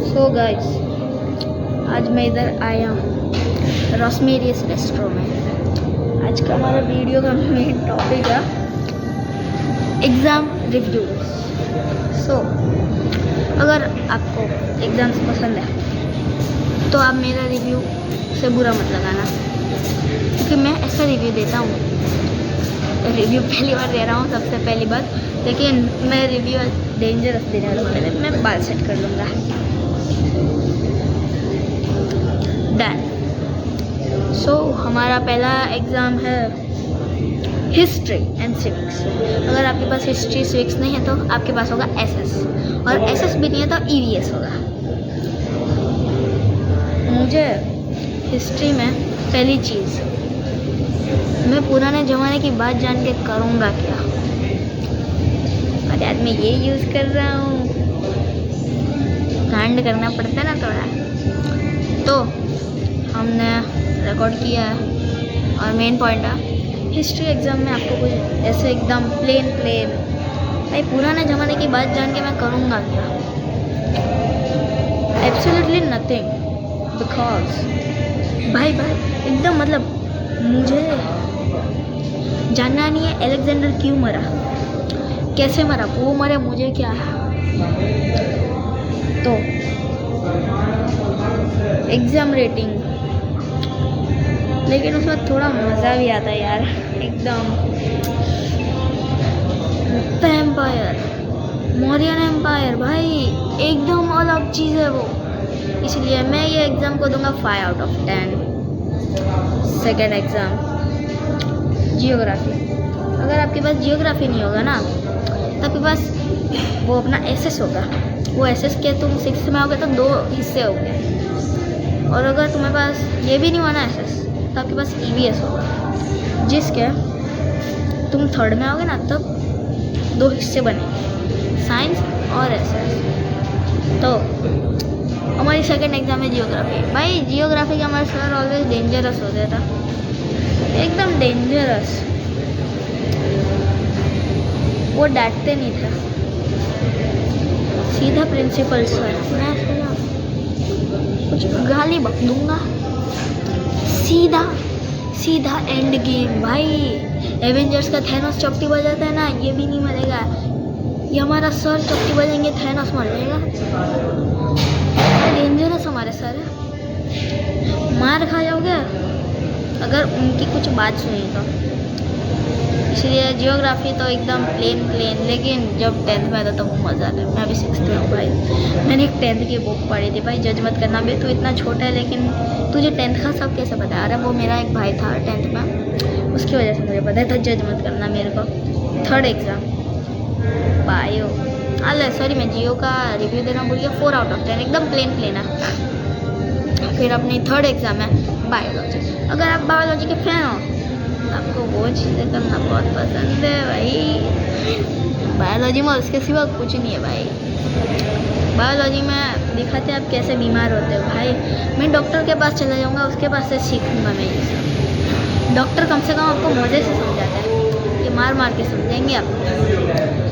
So guys, आज मैं इधर आया हूँ रॉसमेरियस रेस्टोरेंट में। आज का हमारा वीडियो का मेन टॉपिक है एग्ज़ाम रिव्यूज़। सो अगर आपको एग्ज़ाम्स पसंद है तो आप मेरा रिव्यू से बुरा मत लगाना, क्योंकि मैं ऐसा रिव्यू देता हूँ। रिव्यू पहली बार दे रहा हूँ सबसे पहली बात, लेकिन मैं रिव्यू डेंजरस देने वाला हूँ। पहले मैं बाल सेट कर लूँगा। डन। सो हमारा पहला एग्ज़ाम है हिस्ट्री एंड सिविक्स। अगर आपके पास हिस्ट्री सिविक्स नहीं है तो आपके पास होगा एसएस, और एसएस भी नहीं है तो ईवीएस होगा। मुझे हिस्ट्री में पहली चीज़, मैं पुराने ज़माने की बात जान के करूँगा क्या। और आज मैं ये यूज़ कर रहा हूँ, कांड करना पड़ता है ना थोड़ा, तो हमने रिकॉर्ड किया है। और मेन पॉइंट है हिस्ट्री एग्ज़ाम में आपको कुछ ऐसे एकदम प्लेन भाई पुराने ज़माने की बात जान के मैं करूँगा क्या। एब्सोल्युटली नथिंग, बिकॉज भाई एकदम मतलब मुझे जानना नहीं है अलेक्जेंडर क्यों मरा, कैसे मरा, वो मरे, मुझे क्या है। तो एग्ज़ाम रेटिंग, लेकिन उसमें थोड़ा मज़ा भी आता है यार। एकदम एम्पायर, मौर्यन एम्पायर भाई एकदम अलग चीज़ है वो। इसलिए मैं ये एग्ज़ाम को दूंगा 5 out of 10। Second exam geography. अगर आपके पास जियोग्राफी नहीं होगा ना तो आपके पास वो अपना एसएस होगा। वो एसएस के तुम 6th में आओगे तो 2 हिस्से होंगे, और अगर तुम्हारे पास ये भी नहीं हुआ ना एसएस तो आपके पास ईवीएस होगा, जिसके तुम 3rd में आओगे ना तब 2 हिस्से बनेंगे, साइंस और एसएस। तो हमारी सेकंड एग्ज़ाम है जियोग्राफी। भाई जियोग्राफी के हमारे सर ऑलवेज डेंजरस होते था, एकदम डेंजरस। वो डांटते नहीं थे, सीधा प्रिंसिपल सर, मैं कुछ गाली बक दूंगा, सीधा एंड गेम। भाई एवेंजर्स का थैनोस चपटी बजाता है ना, ये भी नहीं मरेगा। ये हमारा सर चपटी बजेंगे, थैनोस मर जाएगा। डेंजरस हमारे सर है, मार खा जाओगे अगर उनकी कुछ बात सुनी तो। इसलिए जियोग्राफी तो एकदम प्लेन, लेकिन जब 10th में आता तो मज़ा आता है। मैं अभी 6th में हूँ भाई, मैंने एक 10th की बुक पढ़ी थी। भाई जज मत करना बे, तू इतना छोटा है लेकिन तुझे 10th का सब कैसे पता है। अरे वो मेरा एक भाई था 10th में, उसकी वजह से मुझे पता है, तो जज मत करना मेरे को। थर्ड एग्ज़ाम बायो, अरे सॉरी मैं जियो का रिव्यू देना भूल गया। 4 आउट ऑफ 10, एकदम प्लेन है। फिर अपनी थर्ड एग्ज़ाम है बायोलॉजी। अगर आप बायोलॉजी के फैन हो, आपको वो चीज़ें करना बहुत पसंद है भाई। बायोलॉजी में उसके सिवा कुछ नहीं है भाई। बायोलॉजी में दिखाते हैं आप कैसे बीमार होते हो। भाई मैं डॉक्टर के पास चला जाऊँगा, उसके पास से सीखूँगा मैं ये सब। डॉक्टर कम से कम आपको मज़े से समझाता है, ये मार के समझेंगे आप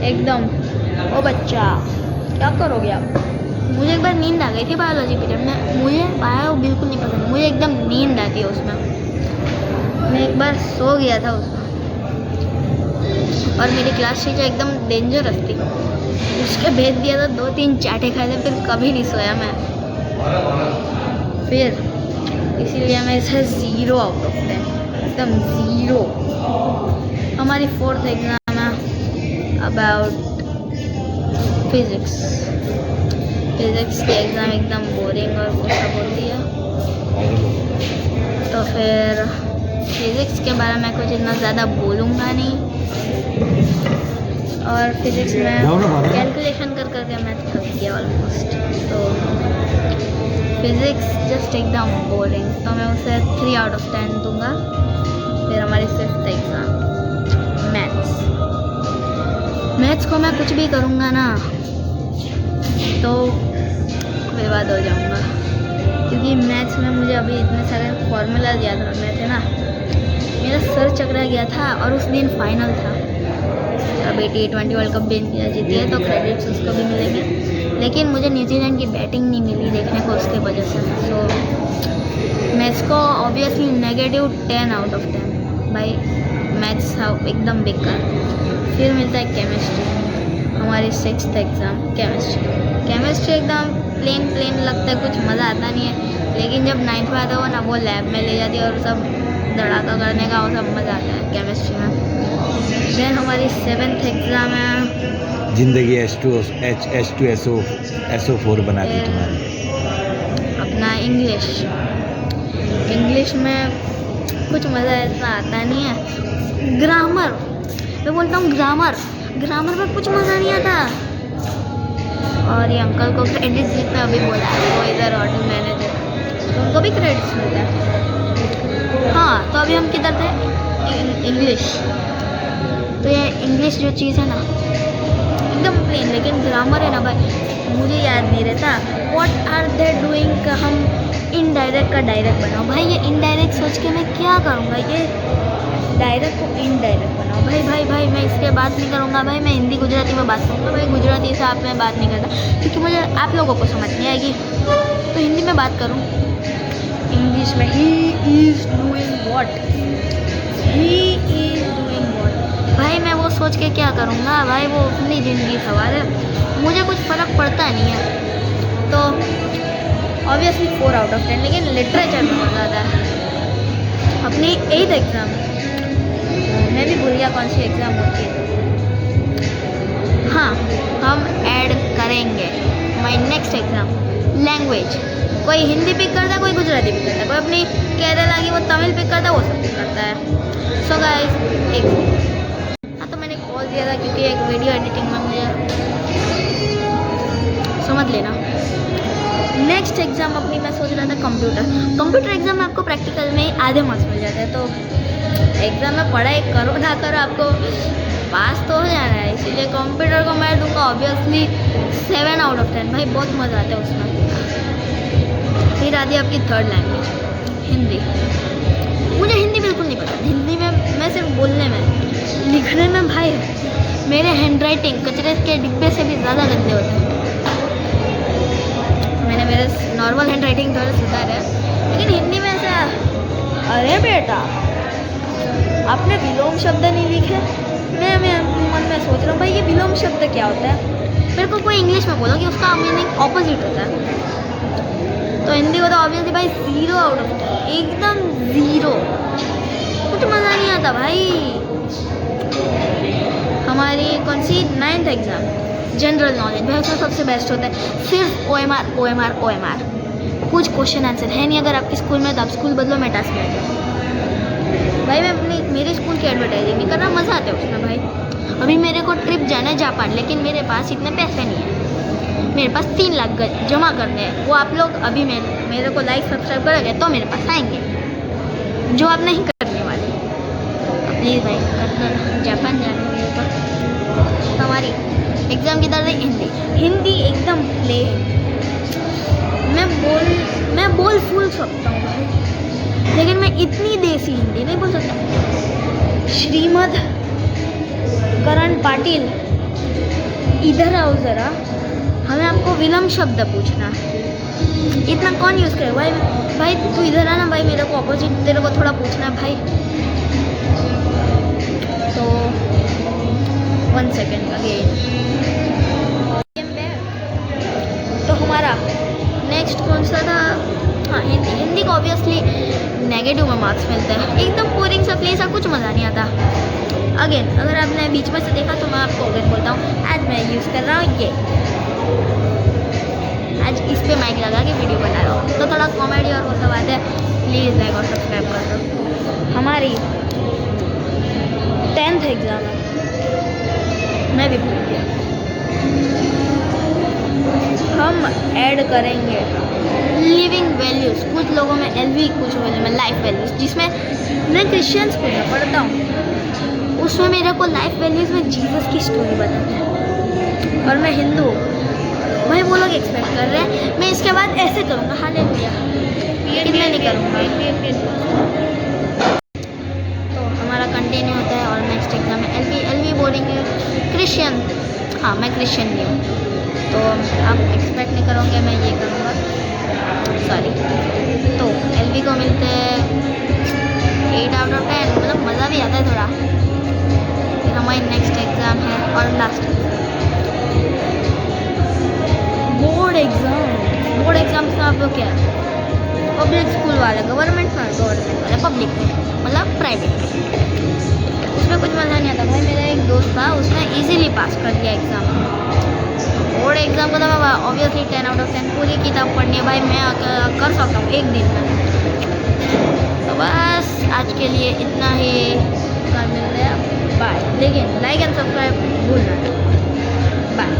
एकदम। ओ बच्चा क्या करोगे आप। मुझे एक बार नींद आ गई थी बायोलॉजी पीरियड में। मुझे बायो बिल्कुल नहीं पसंद, मुझे एकदम नींद आती है उसमें। मैं एक बार सो गया था उसमें, और मेरी क्लास टीचर एकदम डेंजरस थी, उसके भेज दिया था, 2-3 चाटे खाए थे, फिर कभी नहीं सोया मैं। फिर इसीलिए मैं इसे 0 आउट ऑफ 10, एकदम 0। हमारी 4th एग्ज़ाम है अबाउट फिज़िक्स की एग्ज़ाम एकदम बोरिंग और गुस्सा बोलती है। तो फिर फिज़िक्स के बारे में कुछ इतना ज़्यादा बोलूँगा नहीं, और फिज़िक्स में कैलकुलेशन कर मैं थक गया ऑलमोस्ट। तो फिज़िक्स जस्ट एकदम बोरिंग, तो मैं उसे 3 आउट ऑफ 10 दूँगा। फिर हमारी 5th एग्ज़ाम मैथ्स को मैं कुछ भी करूँगा ना तो बर्बाद हो जाऊँगा, क्योंकि मैथ्स में मुझे अभी इतने सारे फॉर्मूलाज याद रखने थे ना, मेरा सर चकरा गया था। और उस दिन फाइनल था, अभी T20 वर्ल्ड कप भी इंडिया जीती है तो क्रेडिट्स उसको भी मिलेंगे। लेकिन मुझे न्यूजीलैंड की बैटिंग नहीं मिली देखने को, उसके वजह से। सो मैथ्स को ऑब्वियसली -10/10 भाई। मैथ्स एकदम बेकार। फिर मिलता है केमिस्ट्री, हमारी 6th एग्ज़ाम केमिस्ट्री एकदम प्लेन लगता है, कुछ मज़ा आता नहीं है। लेकिन जब 9th में आता हो ना, वो लैब में ले जाती है और सब धड़ाका करने का, वो सब मज़ा आता है केमिस्ट्री में। देन हमारी 7th एग्ज़ाम है, जिंदगी H2SO4 बना दी तुम्हारी। अपना इंग्लिश में कुछ मज़ा ऐसा आता नहीं है। ग्रामर, मैं बोलता हूँ ग्रामर में कुछ मज़ा नहीं आता। और ये अंकल को क्रेडिट जितना अभी बोला है, वो इधर होटल मैनेजर, तो उनको भी क्रेडिट्स मिलता है। हाँ, तो अभी हम किधर थे? इंग्लिश। तो ये इंग्लिश जो चीज़ है ना, एकदम प्लेन, लेकिन ग्रामर है ना भाई, मुझे याद नहीं रहता। व्हाट आर दे डूइंग, हम इनडायरेक्ट का डायरेक्ट बनाओ भाई। ये इनडायरेक्ट सोच के मैं क्या करूँगा, ये डायरेक्ट को इनडायरेक्ट बनाओ भाई। मैं इसके बात नहीं करूँगा भाई, मैं हिंदी गुजराती में बात करूँगा भाई। गुजराती से आप मैं बात नहीं करता, क्योंकि मुझे आप लोगों को समझ नहीं आएगी, तो हिंदी में बात करूँ। इंग्लिश में ही इज़ डूइंग व्हाट भाई, मैं वो सोच के क्या करूँगा भाई, वो अपनी ज़िंदगी सवाल है, मुझे कुछ फ़र्क पड़ता नहीं है। तो ऑब्वियसली 4/10, लेकिन लिटरेचर में मज़ा आता है। अपनी 8th एग्ज़ाम, मैं भी भूल गया कौन सी एग्ज़ाम होती है। हाँ, हम ऐड करेंगे माई नेक्स्ट एग्ज़ाम लैंग्वेज। कोई हिंदी पिक करता है, कोई गुजराती पिक करता है, कोई अपनी केरला की वो तमिल पिक करता है, वो सब पिक करता है। सो गाइस, हाँ, तो मैंने कॉल दिया था क्योंकि एक वीडियो एडिटिंग में मुझे समझ लेना। नेक्स्ट एग्ज़ाम अपनी मैं सोच रहा था कंप्यूटर एग्ज़ाम में आपको प्रैक्टिकल में ही आधे मार्क्स मिल जाते हैं। तो एग्ज़ाम में पढ़ाई करो ना करो, आपको पास तो हो जाना है, इसीलिए कंप्यूटर को मैं दूंगा ऑब्वियसली 7/10 भाई, बहुत मज़ा आता है उसमें। फिर आती है आपकी 3rd लैंग्वेज, हिंदी। मुझे हिंदी बिल्कुल नहीं पता। हिंदी में मैं सिर्फ बोलने में, लिखने में भाई मेरे हैंडराइटिंग कचरे के डिब्बे से भी ज़्यादा गंदे होते हैं। मैंने मेरे नॉर्मल हैंडराइटिंग थोड़ा सुधारा है, लेकिन हिंदी में ऐसा, अरे बेटा आपने विलोम शब्द नहीं लिखे। मैं मन में सोच रहा हूँ भाई, ये विलोम शब्द क्या होता है। मेरे को कोई इंग्लिश में बोलो कि उसका मीनिंग ऑपोजिट होता है। तो हिंदी को तो ऑब्वियसली भाई 0/10, एकदम 0, कुछ मज़ा नहीं आता भाई। हमारी कौन सी 9th एग्ज़ाम, जनरल नॉलेज भाई, उसमें सबसे बेस्ट होता है सिर्फ OMR। कुछ क्वेश्चन आंसर है नहीं। अगर आपके स्कूल में तो आप स्कूल बदलो, मैं टास्क में जाऊँ भाई। मैं मेरे स्कूल की एडवर्टाइजिंग नहीं कर रहा, मज़ा आता है उसमें भाई। अभी मेरे को ट्रिप जाना है जापान, लेकिन मेरे पास इतने पैसे नहीं हैं। मेरे पास 3 लाख जमा करने हैं, वो आप लोग अभी मेरे को लाइक सब्सक्राइब करोगे तो मेरे पास आएंगे, जो आप नहीं करने वाले। प्लीज़ भाई कर दो, जापान जाने मेरे को। तो हमारी एग्ज़ाम की तरह हिंदी एकदम प्लेन। मैं बोल फूल सकता हूँ भाई, लेकिन मैं इतनी देसी हिंदी नहीं बोल सकता। श्रीमद करण पाटिल, इधर आओ ज़रा, हमें आपको विलम्ब शब्द पूछना है। इतना कौन यूज़ करे भाई तू इधर आना भाई, मेरे को अपोजिट तेरे को थोड़ा पूछना है भाई। तो 1 सेकेंड अगेन। तो हमारा नेक्स्ट कौन सा था? हाँ, हिंदी को ऑब्वियसली नेगेटिव में मार्क्स मिलते हैं, एकदम बोरिंग सा प्लेस है, कुछ मज़ा नहीं आता। अगेन अगर आपने बीच में से देखा तो मैं आपको अगेन बोलता हूँ, आज मैं यूज़ कर रहा हूँ ये, आज इस पे माइक लगा के वीडियो बना रहा हूँ, तो थोड़ा कॉमेडी और वो सब आता है। प्लीज़ लाइक और सब्सक्राइब कर दो। हमारी 10th एग्ज़ाम है, मैं भी भूल गया। हम ऐड करेंगे लिविंग वैल्यूज़, कुछ लोगों में LV, कुछ लोगों में लाइफ वैल्यूज़, जिसमें मैं क्रिश्चियन स्कूल में पढ़ता हूँ। उसमें मेरे को लाइफ वैल्यूज़ में जीसस की स्टोरी बताते हैं, और मैं हिंदू भाई, वो लोग एक्सपेक्ट कर रहे हैं मैं इसके बाद ऐसे करूँगा, हालेलुया, इतना नहीं करूँगा। तो हमारा कंटिन्यू होता है, और नेक्स्ट एग्जाम में LV बोलेंगे क्रिश्चियन। हाँ, मैं क्रिश्चियन भी हूँ, तो आप एक्सपेक्ट नहीं करोगे मैं ये करूँगा, सॉरी। तो एलवी को मिलते हैं 8/10, मतलब मज़ा भी आता है थोड़ा। फिर हमारी नेक्स्ट एग्ज़ाम है और last board exam. Board exam का आप लोग क्या है, पब्लिक स्कूल वाले, गवर्नमेंट वाले पब्लिक में, मतलब प्राइवेट में, उसमें कुछ मज़ा नहीं आता भाई। मेरा एक दोस्त था, उसने इजीली पास कर दिया एग्ज़ाम। बोर्ड एग्ज़ाम को तो मैं ऑब्वियसली 10/10 पूरी किताब पढ़नी है भाई, मैं कर सकता हूँ एक दिन में। तो बस आज के लिए इतना ही, कल मिल रहे हैं, बाय। लेकिन लाइक एंड सब्सक्राइब भूलना, बाय।